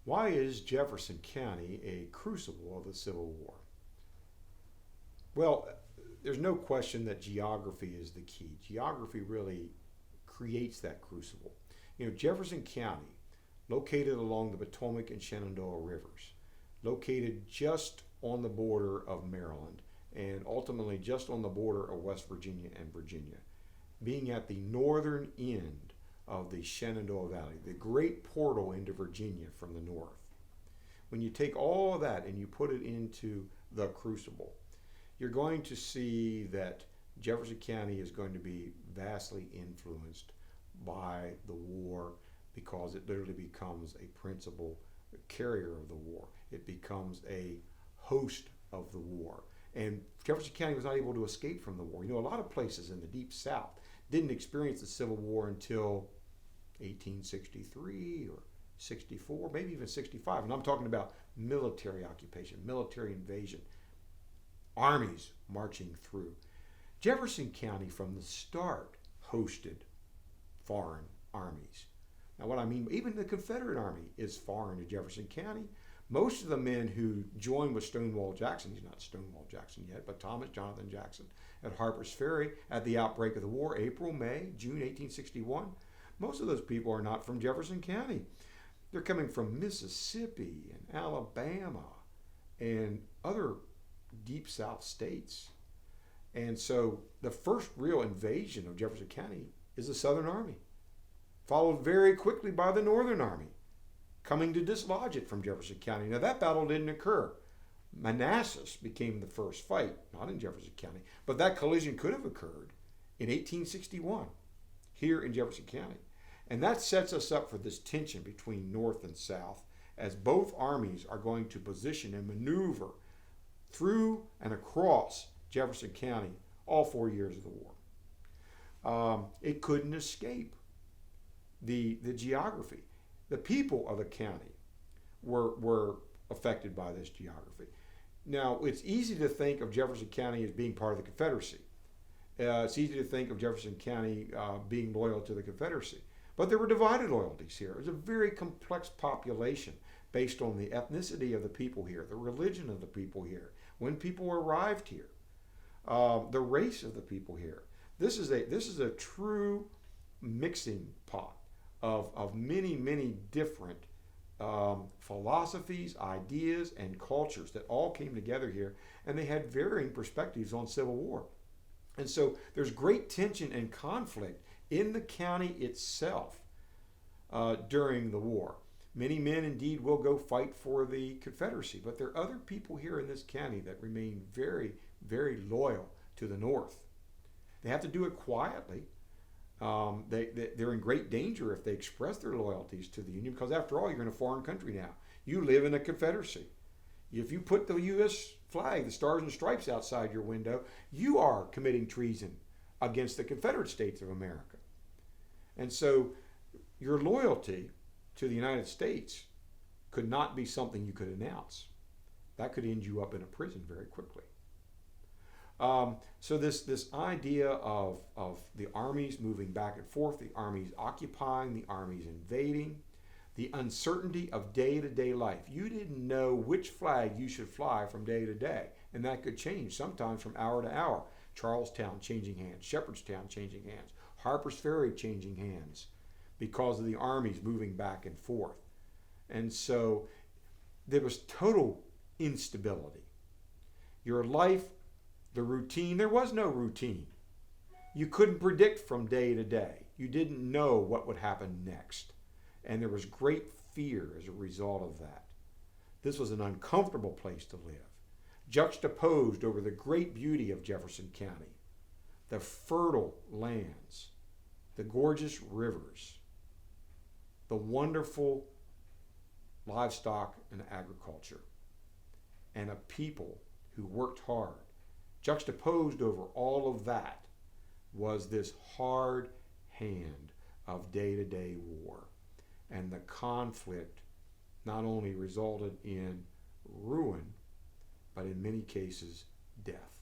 Why is Jefferson County a crucible of the Civil War? Well, there's no question that geography is the key. Geography really creates that crucible. Jefferson County, located along the Potomac and Shenandoah rivers, located just on the border of Maryland and ultimately just on the border of West Virginia and Virginia, being at the northern end of the Shenandoah Valley, the great portal into Virginia from the north. When you take all of that and you put it into the crucible, you're going to see that Jefferson County is going to be vastly influenced by the war, because it literally becomes a principal carrier of the war. It becomes a host of the war. And Jefferson County was not able to escape from the war. A lot of places in the Deep South didn't experience the Civil War until 1863 or 64, maybe even 65. And I'm talking about military occupation, military invasion, armies marching through. Jefferson County from the start hosted foreign armies. Now what I mean, even the Confederate Army is foreign to Jefferson County. Most of the men who joined with Stonewall Jackson, he's not Stonewall Jackson yet, but Thomas Jonathan Jackson at Harpers Ferry at the outbreak of the war, April, May, June 1861, most of those people are not from Jefferson County. They're coming from Mississippi and Alabama and other Deep South states. And so the first real invasion of Jefferson County is the Southern Army, followed very quickly by the Northern Army, coming to dislodge it from Jefferson County. Now that battle didn't occur. Manassas became the first fight, not in Jefferson County, but that collision could have occurred in 1861 here in Jefferson County. And that sets us up for this tension between North and South, as both armies are going to position and maneuver through and across Jefferson County all 4 years of the war. It couldn't escape the geography. The people of the county were affected by this geography. Now, it's easy to think of Jefferson County as being part of the Confederacy. It's easy to think of Jefferson County being loyal to the Confederacy. But there were divided loyalties here. It was a very complex population based on the ethnicity of the people here, the religion of the people here, when people arrived here, the race of the people here. This is a true mixing pot of many, many different philosophies, ideas, and cultures that all came together here, and they had varying perspectives on Civil War. And so there's great tension and conflict in the county itself during the war. Many men indeed will go fight for the Confederacy, but there are other people here in this county that remain very, very loyal to the North. They have to do it quietly. They're in great danger if they express their loyalties to the Union, because after all, you're in a foreign country now. You live in a Confederacy. If you put the U.S. flag, the Stars and Stripes, outside your window, you are committing treason against the Confederate States of America. And so your loyalty to the United States could not be something you could announce. That could end you up in a prison very quickly. So this idea of the armies moving back and forth, the armies occupying, the armies invading, the uncertainty of day-to-day life. You didn't know which flag you should fly from day to day, and that could change sometimes from hour to hour. Charlestown changing hands, Shepherdstown changing hands, Harpers Ferry changing hands because of the armies moving back and forth. And so there was total instability. Your life, the routine, there was no routine. You couldn't predict from day to day. You didn't know what would happen next. And there was great fear as a result of that. This was an uncomfortable place to live, juxtaposed over the great beauty of Jefferson County, the fertile lands, the gorgeous rivers, the wonderful livestock and agriculture, and a people who worked hard. Juxtaposed over all of that was this hard hand of day-to-day war. And the conflict not only resulted in ruin, but in many cases, death.